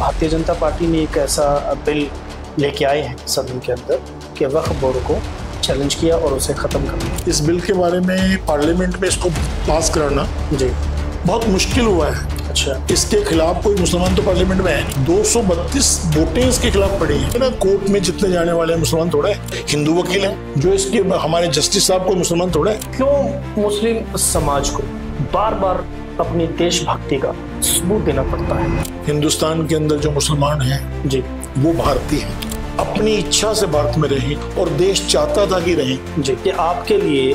Bharatiya Janata party ने एक ऐसा बिल लेके आए हैं सदन के अंदर कि वक्फ बोर्ड को चैलेंज किया और उसे खत्म कर दिया। इस बिल के बारे में पार्लियामेंट में इसको पास कराना जी बहुत मुश्किल हुआ है। अच्छा, इसके खिलाफ कोई मुसलमान तो पार्लियामेंट में है नहीं। 232 वोटें इसके खिलाफ पड़ी है ना। कोर्ट में जितने जाने वाले मुसलमान थोड़े हैं, हिंदू वकील हैं जो इसके हमारे जस्टिस साहब कोई मुसलमान थोड़े हैं। क्यों मुस्लिम समाज को बार बार अपनी देशभक्ति का सबूत देना पड़ता है? हिंदुस्तान के अंदर जो मुसलमान हैं जी वो भारतीय हैं, अपनी इच्छा से भारत में रहे और देश चाहता था कि रहे। जी कि आपके लिए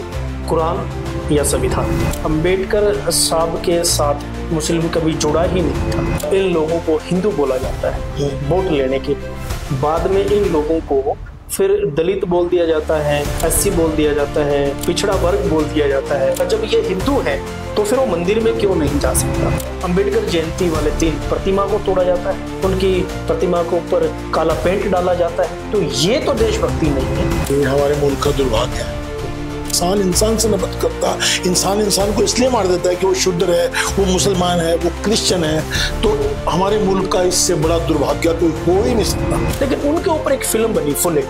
कुरान या संविधान? अंबेडकर साहब के साथ मुस्लिम कभी जुड़ा ही नहीं था। इन लोगों को हिंदू बोला जाता है वोट लेने के बाद में। इन लोगों को फिर दलित बोल दिया जाता है, एससी बोल दिया जाता है, पिछड़ा वर्ग बोल दिया जाता है। और जब ये हिंदू है तो फिर वो मंदिर में क्यों नहीं जा सकता? अंबेडकर जयंती वाले दिन प्रतिमा को तोड़ा जाता है, उनकी प्रतिमा के ऊपर काला पेंट डाला जाता है। तो ये तो देशभक्ति नहीं है। ये हमारे मुल्क का दुर्भाग्य है। इंसान इंसान से नफरत करता, इंसान इंसान को इसलिए मार देता है कि वो शुद्ध है, वो मुसलमान है, वो क्रिश्चियन है। तो हमारे मुल्क का इससे बड़ा दुर्भाग्य कोई हो ही नहीं सकता। लेकिन उनके ऊपर एक फिल्म बनी फुल,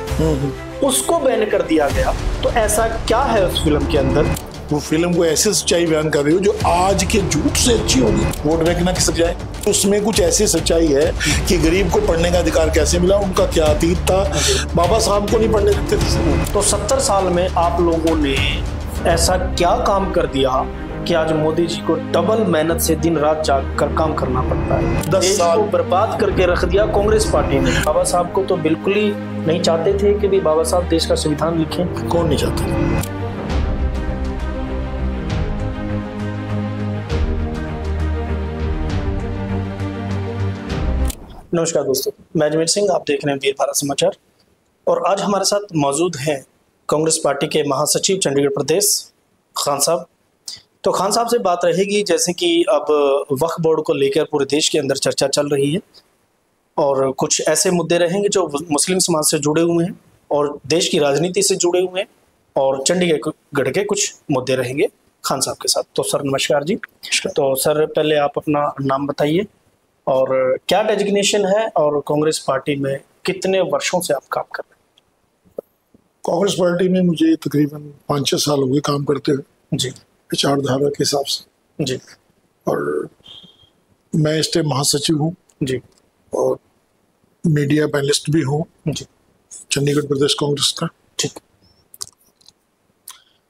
उसको बैन कर दिया गया। तो ऐसा क्या है उस फिल्म के अंदर? वो फिल्म को ऐसे सच्चाई बयान कर रही हो जो आज के झूठ से अच्छी होगी। वोट बैंक की सच्चाई, उसमें कुछ ऐसी सच्चाई है कि गरीब को पढ़ने का अधिकार कैसे मिला, उनका क्या अतीत था। बाबा साहब को नहीं पढ़ने देते थे। तो 70 साल में आप लोगों ने ऐसा क्या काम कर दिया कि आज मोदी जी को डबल मेहनत से दिन रात जाग कर काम करना पड़ता है? 10 साल को बर्बाद करके रख दिया कांग्रेस पार्टी ने। बाबा साहब को तो बिल्कुल ही नहीं चाहते थे कि भी बाबा साहब देश का संविधान लिखें। कौन नहीं चाहता? नमस्कार दोस्तों, मैं अजमेर सिंह, आप देख रहे हैं वीर भारत समाचार। और आज हमारे साथ मौजूद हैं कांग्रेस पार्टी के महासचिव चंडीगढ़ प्रदेश खान साहब। तो खान साहब से बात रहेगी, जैसे कि अब वक्फ बोर्ड को लेकर पूरे देश के अंदर चर्चा चल रही है और कुछ ऐसे मुद्दे रहेंगे जो मुस्लिम समाज से जुड़े हुए हैं और देश की राजनीति से जुड़े हुए हैं, और चंडीगढ़ के कुछ मुद्दे रहेंगे खान साहब के साथ। तो सर नमस्कार जी। तो सर पहले आप अपना नाम बताइए और क्या डेजिग्नेशन है और कांग्रेस पार्टी में कितने वर्षों से आप काम कर रहे हैं? कांग्रेस पार्टी में मुझे तकरीबन 5-6 साल हो गए काम करते हुए जी, विचारधारा के हिसाब से जी। और मैं इस टाइम महासचिव हूँ जी और मीडिया पैनलिस्ट भी हूँ जी, चंडीगढ़ प्रदेश कांग्रेस का। ठीक।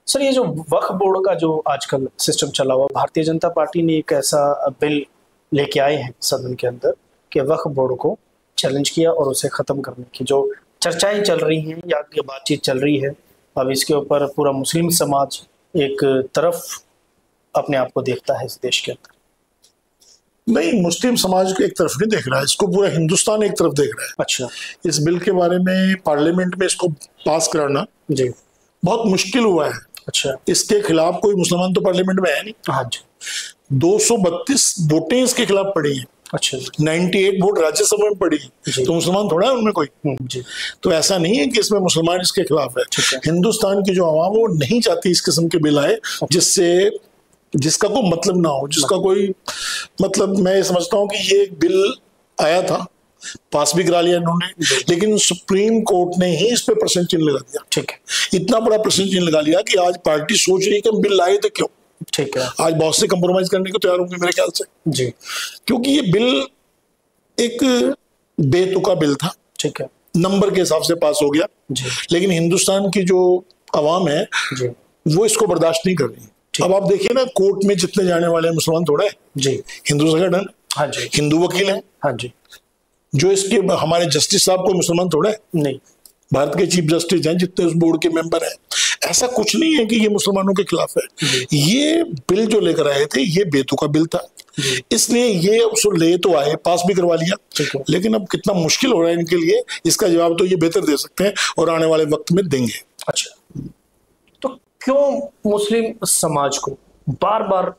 सर ये जो वक्फ बोर्ड का जो आजकल सिस्टम चला हुआ, भारतीय जनता पार्टी ने एक ऐसा बिल लेके आए हैं सदन के अंदर कि वक्फ बोर्ड को चैलेंज किया और उसे खत्म करने की जो चर्चाएं चल रही हैं या बातचीत चल रही है, अब इसके ऊपर पूरा मुस्लिम समाज एक तरफ अपने आप को देखता है इस देश के अंदर। नहीं, मुस्लिम समाज को एक तरफ नहीं देख रहा है, इसको पूरा हिंदुस्तान एक तरफ देख रहा है। अच्छा, इस बिल के बारे में पार्लियामेंट में इसको पास कराना जी बहुत मुश्किल हुआ है। अच्छा, इसके खिलाफ कोई मुसलमान तो पार्लियामेंट में है नहीं। हाँ जी। 232 वोटें इसके खिलाफ पड़ी हैं। अच्छा, 98 वोट राज्यसभा में पड़ी है। तो मुसलमान थोड़ा है उनमें कोई। जी। तो ऐसा नहीं है कि इसमें मुसलमान इसके खिलाफ है। हिंदुस्तान की जो आवाम वो नहीं चाहती इस किस्म के बिल आए जिसका कोई मतलब ना हो, जिसका कोई मतलब। मैं समझता हूँ कि ये एक बिल आया था, पास भी करा लिया इन्होंने, लेकिन सुप्रीम कोर्ट ने ही इस पे प्रश्न चिन्ह लगा दिया। ठीक है, इतना बड़ा प्रश्न चिन्ह लगा लिया कि आज पार्टी सोच रही है कि हम बिल लाए थे क्यों। ठीक है, आज बहुत से कंप्रोमाइज करने को तैयार होंगे मेरे ख्याल से जी, क्योंकि ये बिल एक बेतुका बिल था। ठीक है, नंबर के हिसाब से पास हो गया जी, लेकिन हिंदुस्तान की जो आवाम है जी, वो इसको बर्दाश्त नहीं कर रही। अब आप देखिए ना, कोर्ट में जितने जाने वाले मुसलमान थोड़े हैं, जी, हिंदू संगठन, हाँ जी, हिंदू वकील हैं हाँ जी, जो इसके हमारे जस्टिस साहब को मुसलमान थोड़े हैं, नहीं, भारत के चीफ जस्टिस हैं जितने उस बोर्ड के मेंबर हैं। ऐसा कुछ नहीं है कि ये मुसलमानों के खिलाफ है। ये बिल जो लेकर आए थे ये बेतुका बिल था, इसलिए ये उसको ले तो आए, पास भी करवा लिया, लेकिन अब कितना मुश्किल हो रहा है इनके लिए, इसका जवाब तो ये बेहतर दे सकते हैं और आने वाले वक्त में देंगे। अच्छा, तो क्यों मुस्लिम समाज को बार बार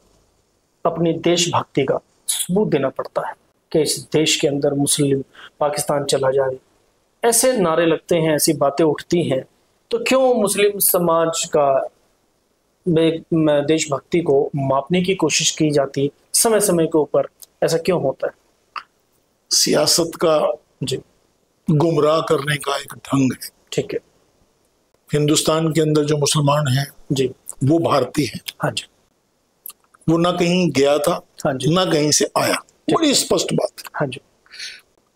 अपनी देशभक्ति का सबूत देना पड़ता है कि इस देश के अंदर मुस्लिम पाकिस्तान चला जाए? ऐसे नारे लगते हैं, ऐसी बातें उठती हैं, तो क्यों मुस्लिम समाज का देशभक्ति को मापने की कोशिश की जाती समय समय के ऊपर? ऐसा क्यों होता है? सियासत का जी गुमराह करने का एक ढंग है। ठीक है। हिंदुस्तान के अंदर जो मुसलमान हैं जी वो भारतीय हैं, हाँ जी वो ना कहीं गया था हाँ जी ना कहीं से आया। बड़ी स्पष्ट बात है, हाँ जी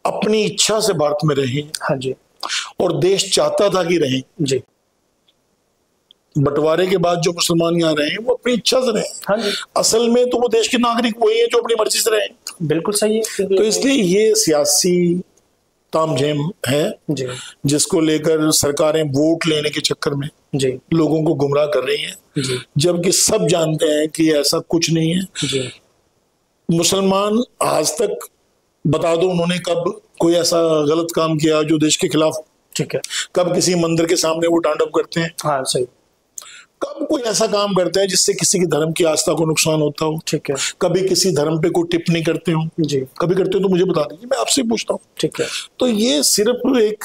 अपनी इच्छा से भारत में रहे हाँ जी और देश चाहता था कि रहे। जी बंटवारे के बाद जो मुसलमान यहाँ रहे वो अपनी इच्छा से रहे। हाँ जी असल में तो वो देश के नागरिक वही है जो अपनी मर्जी से रहे। बिल्कुल सही है। तो इसलिए ये सियासी तामझाम है जी जिसको लेकर सरकारें वोट लेने के चक्कर में जी लोगों को गुमराह कर रही हैं, जी जबकि सब जानते हैं कि ऐसा कुछ नहीं है। जी मुसलमान आज तक बता दो उन्होंने कब कोई ऐसा गलत काम किया जो देश के खिलाफ? ठीक है। कब किसी मंदिर के सामने वो तांडव करते हैं? हाँ सही। कब कोई ऐसा काम करते हैं जिससे किसी की धर्म की आस्था को नुकसान होता हो? ठीक है। कभी किसी धर्म पे कोई टिप्पणी करते हो? जी कभी करते हो तो मुझे बता दीजिए, मैं आपसे पूछता हूँ। ठीक है। तो ये सिर्फ एक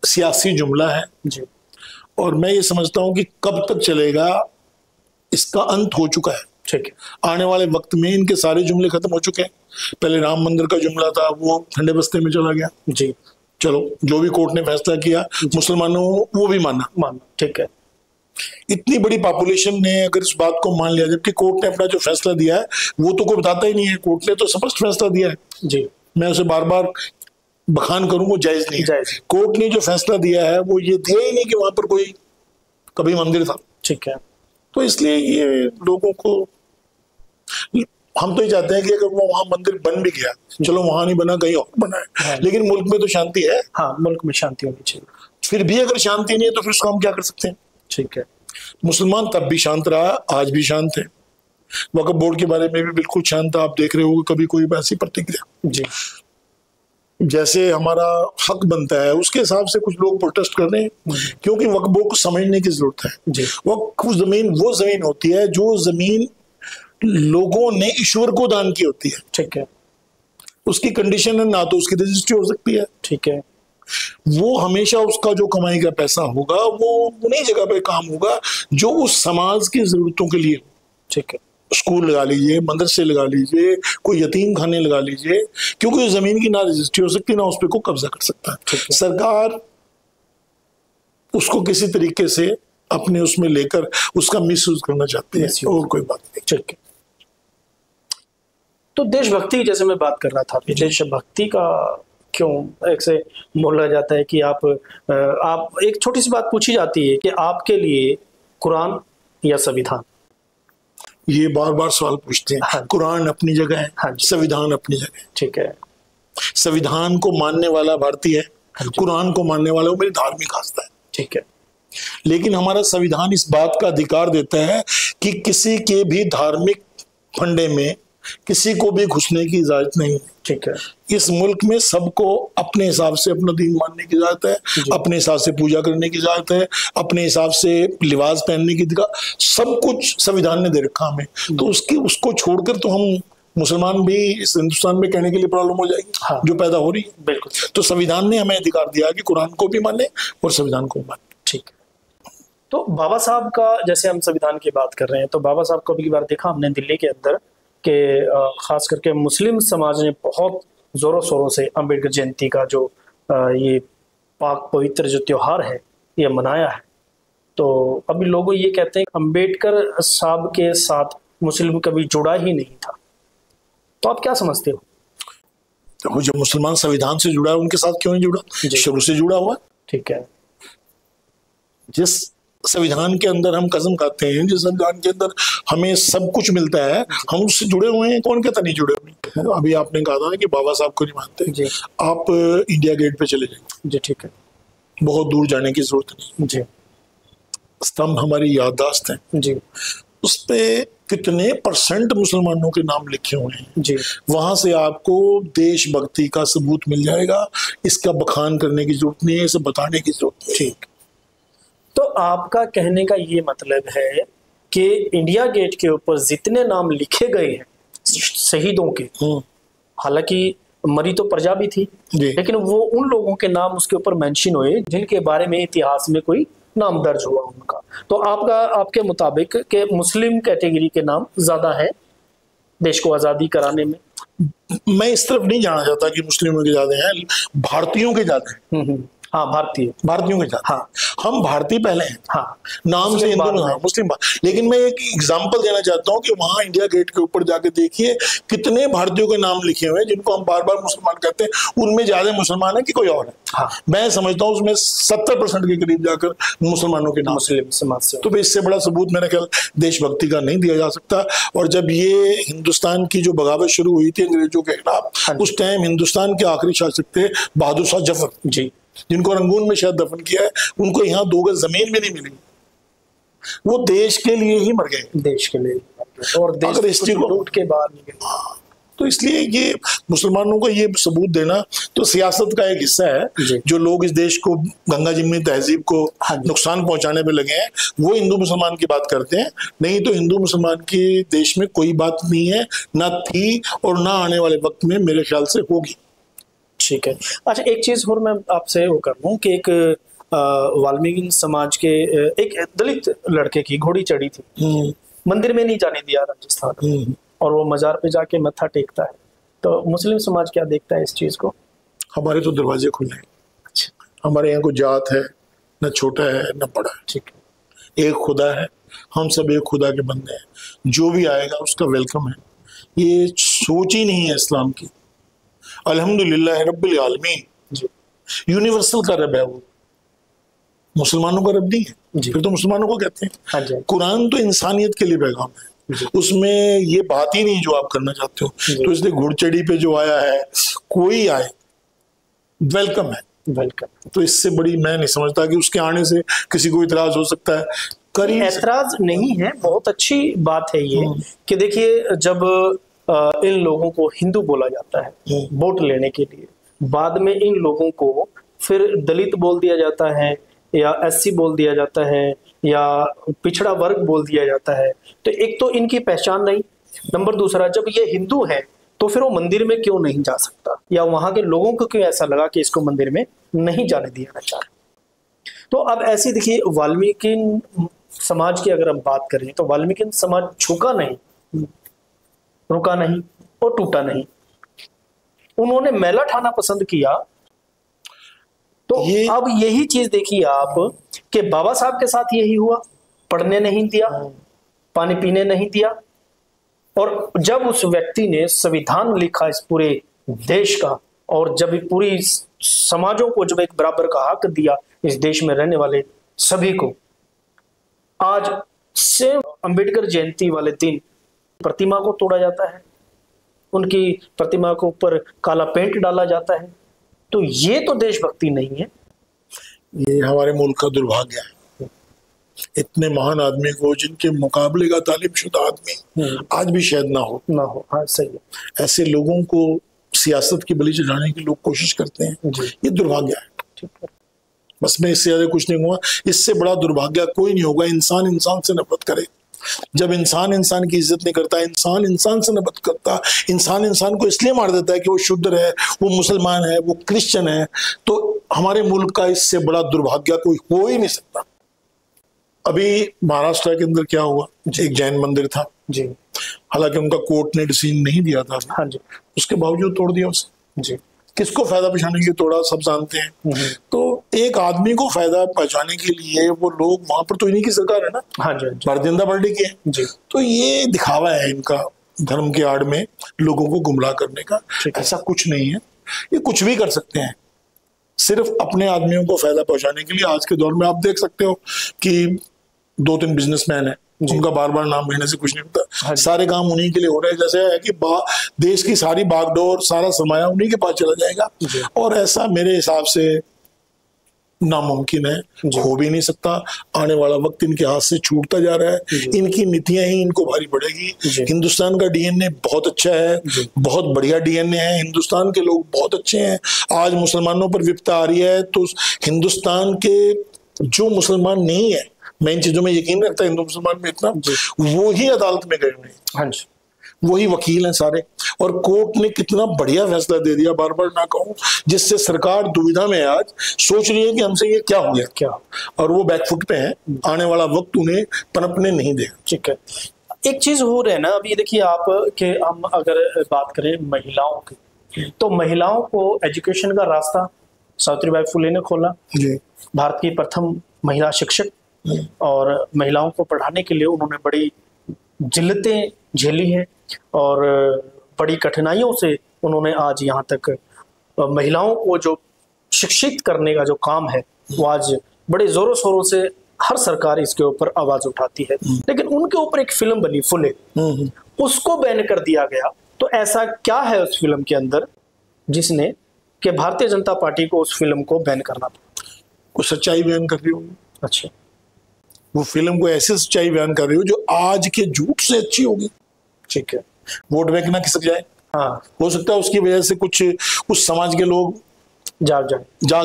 सियासी जुमला है जी और मैं ये समझता हूँ कि कब तक चलेगा इसका अंत हो चुका है। ठीक है। आने वाले वक्त में इनके सारे जुमले खत्म हो चुके हैं। पहले राम मंदिर का जुमला था, वो ठंडे बस्ते में चला गया। जी चलो, जो भी कोर्ट ने फैसला किया मुसलमानों वो भी माना। ठीक है। इतनी बड़ी पॉपुलेशन ने अगर इस बात को मान लिया, जबकि कोर्ट ने अपना जो फैसला दिया है वो तो कोई बताता ही नहीं है। कोर्ट ने तो स्पष्ट फैसला दिया है। जी मैं उसे बार बार बखान करूं वो जायज नहीं है। जायज। कोर्ट ने जो फैसला दिया है वो ये दिया ही नहीं कि वहां पर कोई कभी मंदिर था। ठीक है। तो इसलिए ये लोगों को, हम तो ये चाहते हैं कि अगर वो वहां मंदिर बन भी गया, चलो वहां नहीं बना कहीं और बना है, हाँ। लेकिन मुल्क में तो शांति है। हाँ, मुल्क में शांति होनी चाहिए। फिर भी अगर शांति नहीं है तो फिर उसको हम क्या कर सकते हैं? ठीक है। मुसलमान तब भी शांत रहा, आज भी शांत है। वक्फ बोर्ड के बारे में भी बिल्कुल शांत था। आप देख रहे हो कभी कोई ऐसी प्रतिक्रिया? जी जैसे हमारा हक बनता है उसके हिसाब से कुछ लोग प्रोटेस्ट कर रहे हैं, क्योंकि वक्फ बोर्ड को समझने की जरूरत है। जी वक्फ जमीन वो जमीन होती है जो जमीन लोगों ने ईश्वर को दान की होती है। ठीक है। उसकी कंडीशन है ना तो उसकी रजिस्ट्री हो सकती है। ठीक है। वो हमेशा उसका जो कमाई का पैसा होगा वो उन्हीं जगह पे काम होगा जो उस समाज की जरूरतों के लिए। ठीक है। स्कूल लगा लीजिए, मदरसे लगा लीजिए, कोई यतीम खाने लगा लीजिए, क्योंकि उस जमीन की ना रजिस्ट्री हो सकती ना उस पर कोई कब्जा कर सकता है। सरकार उसको किसी तरीके से अपने उसमें लेकर उसका मिसयूज करना चाहती है और कोई बात नहीं। ठीक है। तो देशभक्ति, जैसे मैं बात कर रहा था, देशभक्ति का क्यों एक से बोला जाता है कि आप एक छोटी सी बात पूछी जाती है कि आपके लिए कुरान या संविधान? ये बार बार सवाल पूछते हैं। हाँ। कुरान अपनी जगह है, हाँ। संविधान अपनी जगह है। ठीक है। संविधान को मानने वाला भारतीय है, कुरान को मानने वाला वो मेरी धार्मिक आस्था है। ठीक है। लेकिन हमारा संविधान इस बात का अधिकार देता है कि किसी के भी धार्मिक फंडे में किसी को भी घुसने की इजाजत नहीं है। ठीक है। इस मुल्क में सबको अपने हिसाब से अपना दीन मानने की इजाजत है, अपने हिसाब से पूजा करने की इजाजत है, अपने हिसाब से लिबास पहनने की, सब कुछ संविधान ने दे रखा हमें। तो उसको छोड़कर तो हम मुसलमान भी इस हिंदुस्तान में कहने के लिए प्रॉब्लम हो जाएगी। हाँ। जो पैदा हो रही है। बिल्कुल। तो संविधान ने हमें अधिकार दिया कि कुरान को भी माने और संविधान को माने। ठीक है। तो बाबा साहब का, जैसे हम संविधान की बात कर रहे हैं, तो बाबा साहब को भी बार देखा हमने दिल्ली के अंदर के खास करके मुस्लिम समाज ने बहुत जोरों शोरों से अम्बेडकर जयंती का जो ये पाक पवित्र जो त्योहार है ये मनाया है। तो अभी लोग ये कहते हैं कि अम्बेडकर साहब के साथ मुस्लिम कभी जुड़ा ही नहीं था। तो आप क्या समझते हो? तो जो मुसलमान संविधान से जुड़ा है उनके साथ क्यों नहीं जुड़ा? शुरू से जुड़ा हुआ। ठीक है। जिस संविधान के अंदर हम कसम खाते हैं, जिस संविधान के अंदर हमें सब कुछ मिलता है, हम उससे जुड़े हुए हैं। कौन कहता नहीं जुड़े हुए? अभी आपने कहा था कि बाबा साहब को नहीं मानते। आप इंडिया गेट पे चले जाएंगे। जी ठीक है। बहुत दूर जाने की जरूरत नहीं। जी। स्तंभ हमारी याददाश्त है। जी। उस पे कितने % मुसलमानों के नाम लिखे हुए हैं। जी। वहां से आपको देशभक्ति का सबूत मिल जाएगा। इसका बखान करने की जरूरत नहीं है, इसे बताने की जरूरत नहीं। ठीक। तो आपका कहने का ये मतलब है कि इंडिया गेट के ऊपर जितने नाम लिखे गए हैं शहीदों के, हालांकि मरी तो प्रजा भी थी, लेकिन वो उन लोगों के नाम उसके ऊपर मेंशन हुए जिनके बारे में इतिहास में कोई नाम दर्ज हुआ उनका। तो आपके मुताबिक के मुस्लिम कैटेगरी के नाम ज्यादा है देश को आजादी कराने में? मैं इस तरफ नहीं जाना चाहता कि मुस्लिमों के ज्यादा हैं, भारतीयों के ज्यादा हैं। हाँ, भारतीयों के साथ। हाँ, हम भारतीय पहले हैं। हाँ, नाम से हिंदू, हाँ, मुस्लिम। लेकिन मैं एक एग्जांपल देना चाहता हूँ कि वहां इंडिया गेट के ऊपर जाके देखिए कितने भारतीयों के नाम लिखे हुए हैं जिनको हम बार बार मुसलमान कहते हैं, उनमें ज्यादा मुसलमान है कि कोई और है। हाँ। मैं समझता हूँ उसमें 70% के करीब जाकर मुसलमानों के नाम, मुस्लिम समाज से। तो इससे बड़ा सबूत मेरे ख्याल देशभक्ति का नहीं दिया जा सकता। और जब ये हिंदुस्तान की जो बगावत शुरू हुई थी अंग्रेजों के खिलाफ, उस टाइम हिंदुस्तान के आखिरी शासक थे बहादुर शाह जफर जी, जिनको रंगून में शायद दफन किया है। उनको यहाँ 2 गज जमीन भी नहीं मिली, वो देश के लिए ही मर गए, देश के लिए, और देश को लूट के बाहर निकले। तो इसलिए ये मुसलमानों को ये सबूत देना तो सियासत का एक हिस्सा है। जो लोग इस देश को, गंगा जमनी तहजीब को नुकसान पहुंचाने में लगे हैं, वो हिंदू मुसलमान की बात करते हैं। नहीं तो हिंदू मुसलमान की देश में कोई बात नहीं है, ना थी और ना आने वाले वक्त में मेरे ख्याल से होगी। ठीक है। अच्छा, एक चीज और मैं आपसे वो कर लूं कि एक वाल्मीकि समाज के एक दलित लड़के की घोड़ी चढ़ी थी, मंदिर में नहीं जाने दिया राजस्थान, और वो मजार पे जाके मत्था टेकता है। तो मुस्लिम समाज क्या देखता है इस चीज को? हमारे तो दरवाजे खुले हैं। अच्छा। हमारे यहाँ कोई जात है न छोटा है न बड़ा है। ठीक है। एक खुदा है, हम सब एक खुदा के बंदे हैं, जो भी आएगा उसका वेलकम है। ये सोच ही नहीं है इस्लाम की। अल्हम्दुलिल्लाह रब्बिल आलमीन यूनिवर्सल का रब है, वो मुसलमानों का रब नहीं है, फिर तो मुसलमानों को कहते हैं। हाँ, कुरान तो इंसानियत के लिए पैगाम है, उसमें ये बात ही नहीं जो आप करना चाहते हो। तो इसलिए घुड़चड़ी पे जो आया है, कोई आए वेलकम है, वेलकम। तो इससे बड़ी मैं नहीं समझता कि उसके आने से किसी को इतराज हो सकता है। ऐतराज नहीं है, बहुत अच्छी बात है ये कि देखिए जब इन लोगों को हिंदू बोला जाता है वोट लेने के लिए, बाद में इन लोगों को फिर दलित बोल दिया जाता है या एससी बोल दिया जाता है या पिछड़ा वर्ग बोल दिया जाता है, तो एक तो इनकी पहचान नहीं। नंबर दूसरा, जब ये हिंदू है तो फिर वो मंदिर में क्यों नहीं जा सकता, या वहां के लोगों को क्यों ऐसा लगा कि इसको मंदिर में नहीं जाने दिया जाता। तो अब ऐसी देखिए वाल्मीकि समाज की अगर हम बात करें तो वाल्मीकि समाज झुका नहीं, रुका नहीं और टूटा नहीं। उन्होंने मैला ठाना पसंद किया। तो अब यही चीज देखिए आप कि बाबा साहब के साथ यही हुआ, पढ़ने नहीं दिया, पानी पीने नहीं दिया, और जब उस व्यक्ति ने संविधान लिखा इस पूरे देश का, और जब पूरी समाजों को जब एक बराबर का हक दिया इस देश में रहने वाले सभी को, आज सेम अंबेडकर जयंती वाले दिन प्रतिमा को तोड़ा जाता है, उनकी प्रतिमा के ऊपर काला पेंट डाला जाता है। तो ये तो देशभक्ति नहीं है, ये हमारे मुल्क का दुर्भाग्य है। इतने महान आदमी को, जिनके मुकाबले का तालिब शुदा आदमी आज भी शायद ना हो। हाँ, सही है। ऐसे लोगों को सियासत की बलि चढ़ाने की लोग कोशिश करते हैं, ये दुर्भाग्य है। ठीक है, बस मैं इससे ज्यादा कुछ नहीं हुआ। इससे बड़ा दुर्भाग्य कोई नहीं होगा। इंसान इंसान से नफरत करे। जब इंसान इंसान की इज्जत नहीं करता, इंसान इंसान से नफरत करता, इंसान इंसान को इसलिए मार देता है कि वो शुद्र है, वो मुसलमान है, वो क्रिश्चियन है, तो हमारे मुल्क का इससे बड़ा दुर्भाग्य कोई हो ही नहीं सकता। अभी महाराष्ट्र के अंदर क्या हुआ, एक जैन मंदिर था जी, हालांकि उनका कोर्ट ने डिसीजन नहीं दिया था। हाँ जी, उसके बावजूद तोड़ दिया उसे जी। किसको फायदा पहुंचाने के लिए तोड़ा, सब जानते हैं। तो एक आदमी को फायदा पहुंचाने के लिए वो लोग वहां पर, तो इन्हीं की सरकार है ना, हाँ जी, भारतीय जनता पार्टी की है जी। तो ये दिखावा है इनका धर्म के आड़ में लोगों को गुमराह करने का। ऐसा कुछ नहीं है, ये कुछ भी कर सकते हैं सिर्फ अपने आदमियों को फायदा पहुंचाने के लिए। आज के दौर में आप देख सकते हो कि 2-3 बिजनेसमैन है, उनका बार बार नाम लेने से कुछ नहीं होता। सारे काम उन्हीं के लिए हो रहे हैं। जैसे है कि देश की सारी बागडोर, सारा सरमाया उन्हीं के पास चला जाएगा, और ऐसा मेरे हिसाब से नामुमकिन है, हो भी नहीं सकता। आने वाला वक्त इनके हाथ से छूटता जा रहा है। इनकी नीतियां ही इनको भारी पड़ेगी। हिंदुस्तान का डीएनए बहुत अच्छा है, बहुत बढ़िया डीएनए है। हिंदुस्तान के लोग बहुत अच्छे हैं। आज मुसलमानों पर विपत्ता आ रही है तो हिंदुस्तान के जो मुसलमान नहीं है, मैं इन चीजों में यकीन रखता है हिंदू मुसलमान में इतना, वो ही अदालत में गए हुए हैं। हाँ जी, वही वकील हैं सारे, और कोर्ट ने कितना बढ़िया फैसला दे दिया, बार बार ना कहूं, जिससे सरकार दुविधा में आज सोच रही है कि हमसे ये क्या हो गया, क्या, और वो बैकफुट पे है। आने वाला वक्त उन्हें पनपने नहीं देगा। ठीक है। एक चीज हो रहा है ना, अभी देखिए आप कि हम अगर बात करें महिलाओं की, तो महिलाओं को एजुकेशन का रास्ता सावित्रीबाई फुले ने खोला जी। भारत की प्रथम महिला शिक्षक, और महिलाओं को पढ़ाने के लिए उन्होंने बड़ी जिल्लतें झेली हैं और बड़ी कठिनाइयों से उन्होंने आज यहाँ तक महिलाओं को जो शिक्षित करने का जो काम है वो आज बड़े जोरों शोरों से हर सरकार इसके ऊपर आवाज उठाती है। लेकिन उनके ऊपर एक फिल्म बनी फुले, उसको बैन कर दिया गया। तो ऐसा क्या है उस फिल्म के अंदर जिसने कि भारतीय जनता पार्टी को उस फिल्म को बैन करना पड़ा? कुछ सच्चाई बयान कर रही होगी। अच्छा, वो फिल्म को ऐसे सच्चाई बयान कर रही हो जो आज के झूठ से अच्छी होगी। ठीक है, वोट बैंक ना खिसक जाए। हाँ, हो सकता है उसकी वजह से कुछ उस समाज के लोग जाग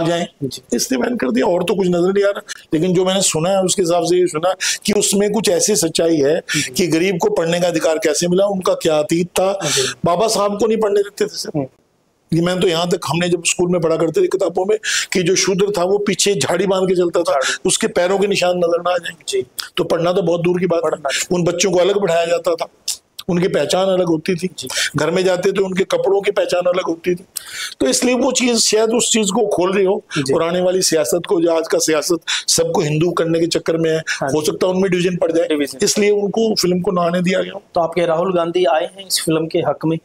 जाएं, इसलिए बैन कर दिया। और तो कुछ नजर नहीं आ रहा। लेकिन जो मैंने सुना है उसके हिसाब से ये सुना कि उसमें कुछ ऐसी सच्चाई है कि गरीब को पढ़ने का अधिकार कैसे मिला, उनका क्या अतीत था। बाबा साहब को नहीं पढ़ने देते थे सर। ये मैं तो यहाँ तक, हमने जब स्कूल में पढ़ा करते थे किताबों में कि जो शूद्र था वो पीछे झाड़ी बांध के चलता था, उसके पैरों के निशान नजर ना आ जाएंगे। तो पढ़ना तो बहुत दूर की बात है। उन बच्चों को अलग पढ़ाया जाता था, उनकी पहचान अलग होती थी। घर में जाते तो उनके कपड़ों की पहचान अलग होती थी। तो इसलिए वो चीज शायद उस चीज को खोल रही हो। और आने वाली सियासत को, जो आज का सियासत सबको हिंदू करने के चक्कर में है, हो सकता है उनमें डिवीजन पड़ जाए, इसलिए उनको फिल्म को ना आने दिया गया। तो आपके राहुल गांधी आए हैं इस फिल्म के हक में?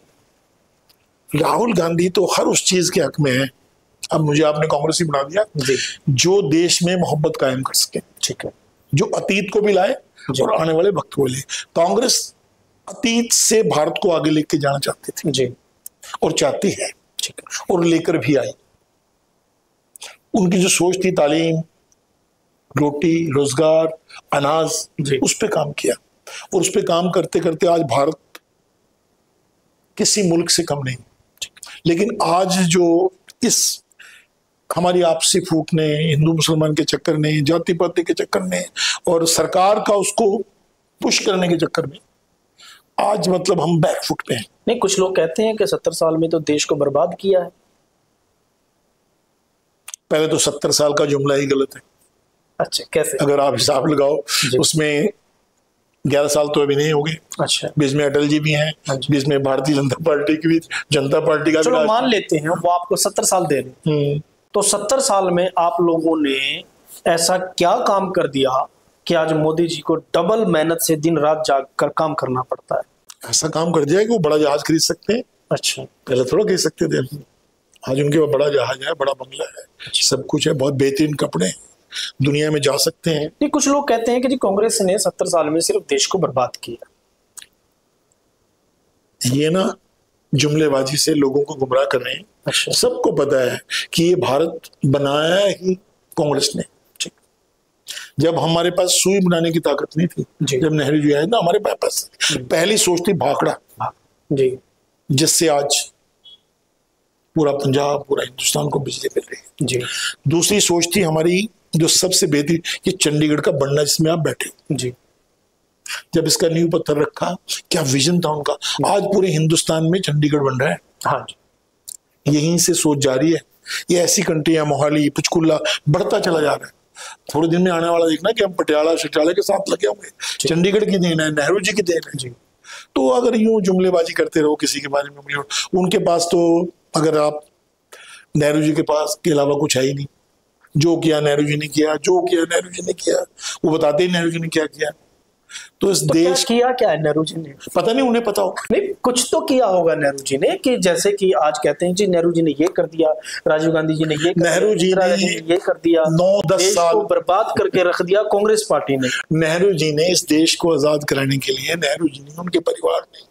राहुल गांधी तो हर उस चीज के हक में है। अब मुझे आपने कांग्रेस ही बना दिया जो देश में मोहब्बत कायम कर सके। ठीक है, जो अतीत को भी लाए और आने वाले वक्त को ले। कांग्रेस अतीत से भारत को आगे लेके जाना चाहती थी जी, और चाहती है, और लेकर भी आई। उनकी जो सोच थी, तालीम, रोटी, रोजगार, अनाज, उस पे काम किया। और उस पे काम करते करते आज भारत किसी मुल्क से कम नहीं। लेकिन आज जो इस हमारी आपसी फूट ने, हिंदू मुसलमान के चक्कर ने, जाति पाति के चक्कर ने और सरकार का उसको पुश करने के चक्कर में आज मतलब हम बैकफुट पे हैं। नहीं, कुछ लोग कहते हैं कि 70 साल में तो देश को बर्बाद किया है। पहले तो 70 साल का जुमला ही गलत है। अच्छा, कैसे? अगर आप हिसाब लगाओ, उसमें 11 साल तो अभी नहीं हो गए। अच्छा, बीच में अटल जी भी हैं, बीच में भारतीय जनता पार्टी की भी, जनता पार्टी का, चलो मान लेते हैं वो आपको 70 साल दे रहे। तो 70 साल में आप लोगों ने ऐसा क्या काम कर दिया कि आज मोदी जी को डबल मेहनत से दिन रात जाग कर काम करना पड़ता है? ऐसा काम कर दिया कि वो बड़ा जहाज खरीद सकते हैं। अच्छा, पहले थोड़ा खरीद सकते थे, आज उनके पास बड़ा जहाज है, बड़ा बंगला है, सब कुछ है, बहुत बेहतरीन कपड़े, दुनिया में जा सकते हैं। नहीं, कुछ लोग कहते हैं कि जी कांग्रेस ने 70 साल में सिर्फ देश को बर्बाद किया। ये ना जुमलेबाजी से लोगों को गुमराह कर रहे हैं। अच्छा, सबको पता है कि ये भारत बनाया ही कांग्रेस ने। जब हमारे पास सुई बनाने की ताकत नहीं थी, जब नेहरू जी आए ना, हमारे पास पहली सोच थी भाखड़ा जी, जिससे आज पूरा पंजाब, पूरा हिंदुस्तान को बिजली मिल रही है जी। दूसरी सोच थी हमारी जो सबसे बेहतरीन, ये चंडीगढ़ का बनना जिसमें आप बैठे जी। जब इसका नींव पत्थर रखा, क्या विजन था उनका। आज पूरे हिंदुस्तान में चंडीगढ़ बन रहा है। हाँ, यहीं से सोच जारी है। ये ऐसी कंट्रियां, मोहाली, पंचकुला बढ़ता चला जा रहा है। थोड़े दिन में आने वाला देखना कि हम पटियाला शटियाला के साथ लगे होंगे। चंडीगढ़ की देन है, नेहरू जी की देन है जी। तो अगर यूं जुमलेबाजी करते रहो किसी के बारे में, उनके पास तो, अगर आप नेहरू जी के पास के अलावा कुछ है ही नहीं। जो किया नेहरू जी ने किया, जो किया नेहरू जी ने किया, वो बताते ही नेहरू जी ने क्या किया। तो इस देश किया क्या है नेहरू जी ने? पता नहीं, उन्हें पता होगा। नहीं, कुछ तो किया होगा नेहरू जी ने, कि जैसे कि आज कहते हैं जी नेहरू जी ने ये कर दिया, राजीव गांधी जी ने ये कर नेहरू जी ने ये कर दिया, 9-10 साल को बर्बाद करके रख दिया कांग्रेस पार्टी ने। नेहरू जी ने इस देश को आजाद कराने के लिए, नेहरू जी ने, उनके परिवार ने,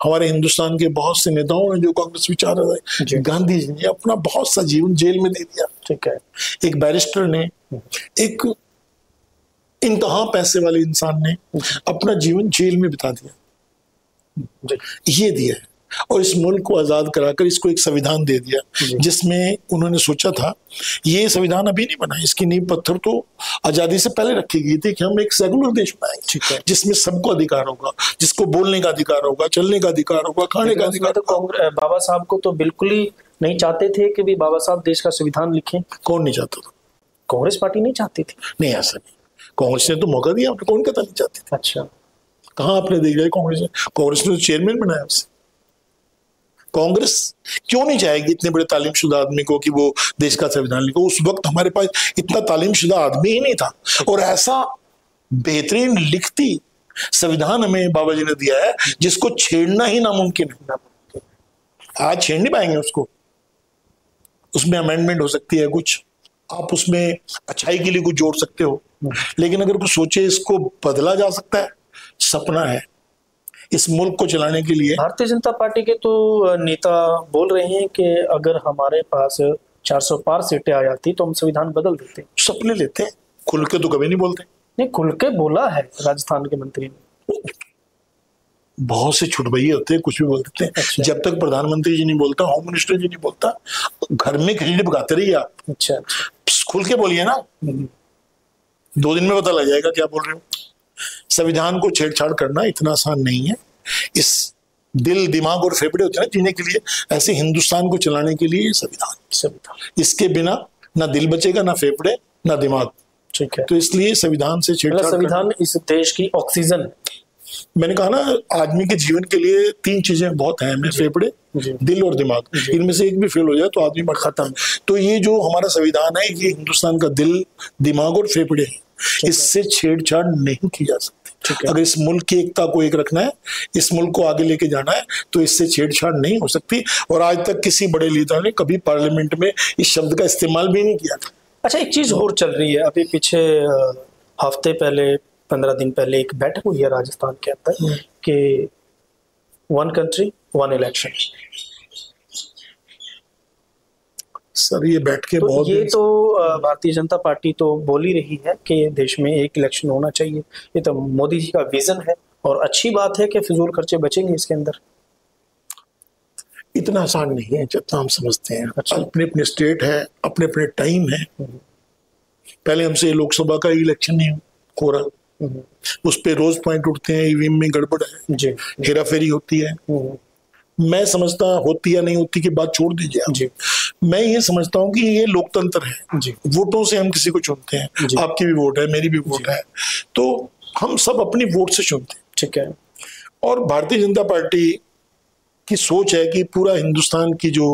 हमारे हिंदुस्तान के बहुत से नेताओं ने जो कांग्रेस विचार है, गांधी जी ने अपना बहुत सा जीवन जेल में दे दिया। ठीक है, एक बैरिस्टर ने, एक इंतहा पैसे वाले इंसान ने अपना जीवन जेल में बिता दिया। ये दिया है, और इस मुल्क को आजाद कराकर इसको एक संविधान दे दिया, जिसमें उन्होंने सोचा था, ये संविधान अभी नहीं बना, इसकी नींव पत्थर तो आजादी से पहले रखी गई थी कि हम एक सेकुलर देश बनाएंगे जिसमें सबको अधिकार होगा, जिसको बोलने का अधिकार होगा, चलने का अधिकार होगा, खाने का अधिकार। तो बाबा साहब को तो बिल्कुल ही नहीं चाहते थे कि भी बाबा साहब देश का संविधान लिखें। कौन नहीं चाहता था? कांग्रेस पार्टी नहीं चाहती थी। नहीं, ऐसा नहीं, कांग्रेस ने तो मौका दिया, कौन कहता नहीं चाहते थे। अच्छा, कहाँ आपने देखा है कांग्रेस ने? कांग्रेस ने तो चेयरमैन बनाया उसे। कांग्रेस क्यों नहीं चाहेगी इतने बड़े तालीमशुदा आदमी को कि वो देश का संविधान लिखे? उस वक्त हमारे पास इतना तालीमशुदा आदमी ही नहीं था, और ऐसा बेहतरीन लिखती संविधान हमें बाबा जी ने दिया है जिसको छेड़ना ही नामुमकिन है। आज छेड़ नहीं पाएंगे उसको। उसमें अमेंडमेंट हो सकती है कुछ, आप उसमें अच्छाई के लिए कुछ जोड़ सकते हो, लेकिन अगर कुछ सोचे इसको बदला जा सकता है, सपना है इस मुल्क को चलाने के लिए। भारतीय जनता पार्टी के तो नेता बोल रहे हैं कि अगर हमारे पास 400 पार सीटें आ जाती तो हम संविधान बदल देते। सपने लेते हैं, खुल के तो कभी नहीं बोलते। नहीं, खुल के बोला है राजस्थान के मंत्री ने। बहुत से छुटभैये होते हैं, कुछ भी बोल देते हैं। अच्छा। जब तक प्रधानमंत्री जी नहीं बोलता, होम मिनिस्टर जी नहीं बोलता, घर में खिचड़ी पकाते रहिए आप। अच्छा, खुल के बोलिए ना, 2 दिन में पता लग जाएगा क्या बोल रहे हो। संविधान को छेड़छाड़ करना इतना आसान नहीं है। इस दिल दिमाग और फेफड़े होते हैं जीने के लिए, ऐसे हिंदुस्तान को चलाने के लिए संविधान। इसके बिना ना दिल बचेगा, ना फेफड़े, ना दिमाग। ठीक है। तो इसलिए संविधान से छेड़छाड़, संविधान इस देश की ऑक्सीजन। मैंने कहा ना, आदमी के जीवन के लिए 3 चीजें बहुत अहम है, फेफड़े, दिल और दिमाग। इनमें से एक भी फेल हो जाए तो आदमी मर खत्म। तो ये जो हमारा संविधान है, ये हिंदुस्तान का दिल, दिमाग और फेफड़े है। इससे छेड़छाड़ नहीं की जा सकती। अगर इस मुल्क की एकता को एक रखना है, इस मुल्क को आगे लेके जाना है, तो इससे छेड़छाड़ नहीं हो सकती। और आज तक किसी बड़े लीडर ने कभी पार्लियामेंट में इस शब्द का इस्तेमाल भी नहीं किया था। अच्छा, एक चीज और चल रही है। अभी पीछे हफ्ते पहले, 15 दिन पहले एक बैठक हुई है राजस्थान के अंदर कि 1 कंट्री 1 इलेक्शन। सर ये बैठ के तो बहुत, ये तो भारतीय जनता पार्टी तो बोल ही रही है कि देश में एक इलेक्शन होना चाहिए। ये तो मोदी जी का विजन है और अच्छी बात है कि फिजूल खर्चे बचेंगे इसके अंदर। इतना आसान नहीं है जितना हम समझते हैं। अच्छा। अपने अपने स्टेट है, अपने अपने टाइम है। पहले हमसे लोकसभा का इलेक्शन नहीं हो रहा, उस पे रोज पॉइंट उठते हैं, ईवीएम में गड़बड़ है, हेरा फेरी होती है। मैं समझता, होती या नहीं होती की बात छोड़ दीजिए जी। मैं ये समझता हूँ कि ये लोकतंत्र है जी। वोटों से हम किसी को चुनते हैं, आपकी भी वोट है, मेरी भी वोट है, तो हम सब अपनी वोट से चुनते हैं। ठीक है। और भारतीय जनता पार्टी की सोच है कि पूरा हिंदुस्तान की जो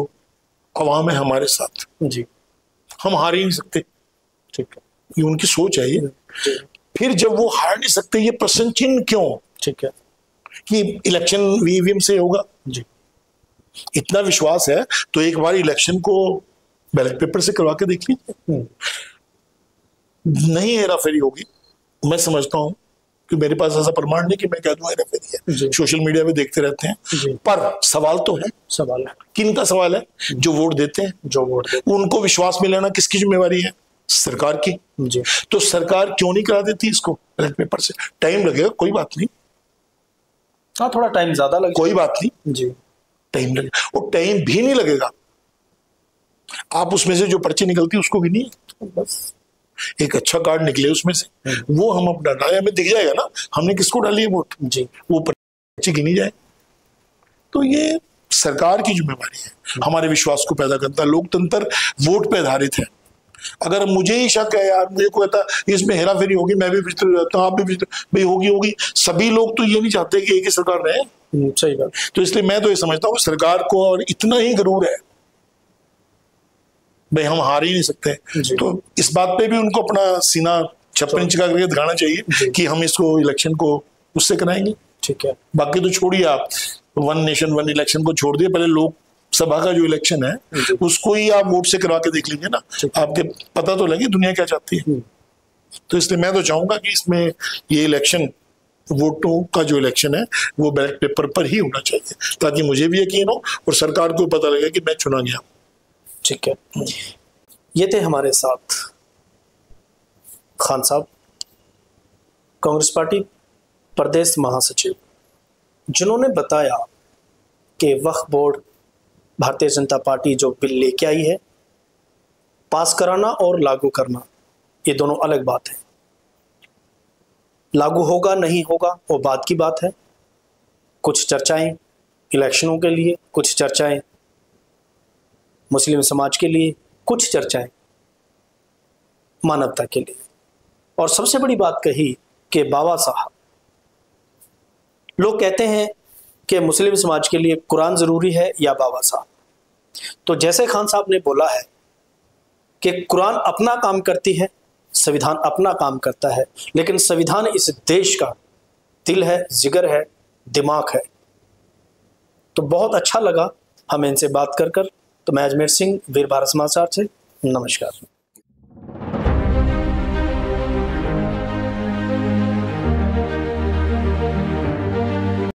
अवाम है हमारे साथ जी, हम हार ही नहीं सकते। ठीक है, ये उनकी सोच है ये। फिर जब वो हार नहीं सकते, ये प्रश्न चिन्ह क्यों? ठीक है, कि इलेक्शन ईवीएम से होगा जी, इतना विश्वास है तो एक बार इलेक्शन को बैलेट पेपर से करवा के देख लीजिए। नहीं हेरा फेरी होगी, मैं समझता हूं कि मेरे पास ऐसा प्रमाण नहीं कि मैं कह दूं हेरा फेरी है, सोशल मीडिया पे देखते रहते हैं। पर सवाल तो है। सवाल है, किन का सवाल है? जो वोट देते हैं, जो वोट देते हैं। उनको विश्वास में लेना किसकी जिम्मेवारी है? सरकार की जी। तो सरकार क्यों नहीं करा देती इसको बैलेट पेपर से? टाइम लगेगा, कोई बात नहीं। हाँ, थोड़ा टाइम ज्यादा लगेगा, कोई बात नहीं जी, टाइम लगेगा। और टाइम भी नहीं लगेगा, आप उसमें से जो पर्ची निकलती है उसको भी नहीं, बस एक अच्छा कार्ड निकले उसमें से, वो हम अपना डाले, हमें दिख जाएगा ना हमने किसको डाली है वोट जी, वो पर्ची गिनी जाए। तो ये सरकार की जिम्मेवारी है हमारे विश्वास को पैदा करता। लोकतंत्र वोट पे आधारित है। अगर मुझे ही शक है यार, मुझे को कहता इसमें हेरा फेरी होगी, मैं भी विचित्र रहता हूँ, आप भी विचित्र, भाई होगी। सभी लोग तो ये नहीं चाहते कि एक ही सरकार रहे। सही बात। तो इसलिए मैं तो ये समझता हूँ सरकार को और इतना ही गरूर है, भाई हम हार ही नहीं सकते। तो इस बात पे भी उनको अपना सीना 56 इंच का करके दिखाना चाहिए कि हम इसको इलेक्शन को उससे कराएंगे। ठीक है, बाकी तो छोड़िए आप, 1 नेशन 1 इलेक्शन को छोड़ दिए, पहले लोग सभा का जो इलेक्शन है उसको ही आप वोट से करवा के देख लीजिए ना, आपके पता तो लगे दुनिया क्या चाहती है। तो इसलिए मैं तो चाहूंगा कि इसमें ये इलेक्शन, वोटों का जो इलेक्शन है वो बैलेट पेपर पर ही होना चाहिए, ताकि मुझे भी यकीन हो और सरकार को पता लगे कि मैं चुना गया। ठीक है, ये थे हमारे साथ खान साहब, कांग्रेस पार्टी प्रदेश महासचिव, जिन्होंने बताया कि वक्फ बोर्ड भारतीय जनता पार्टी जो बिल लेके आई है, पास कराना और लागू करना ये दोनों अलग बात है। लागू होगा नहीं होगा वो बात की बात है। कुछ चर्चाएं इलेक्शनों के लिए, कुछ चर्चाएं मुस्लिम समाज के लिए, कुछ चर्चाएं मानवता के लिए। और सबसे बड़ी बात कही कि बाबा साहब लोग कहते हैं कि मुस्लिम समाज के लिए कुरान ज़रूरी है या बाबा साहब। तो जैसे खान साहब ने बोला है कि कुरान अपना काम करती है, संविधान अपना काम करता है, लेकिन संविधान इस देश का दिल है, जिगर है, दिमाग है। तो बहुत अच्छा लगा हमें इनसे बात कर। तो मैं अजमेर सिंह, वीर भारत समाचार से, नमस्कार।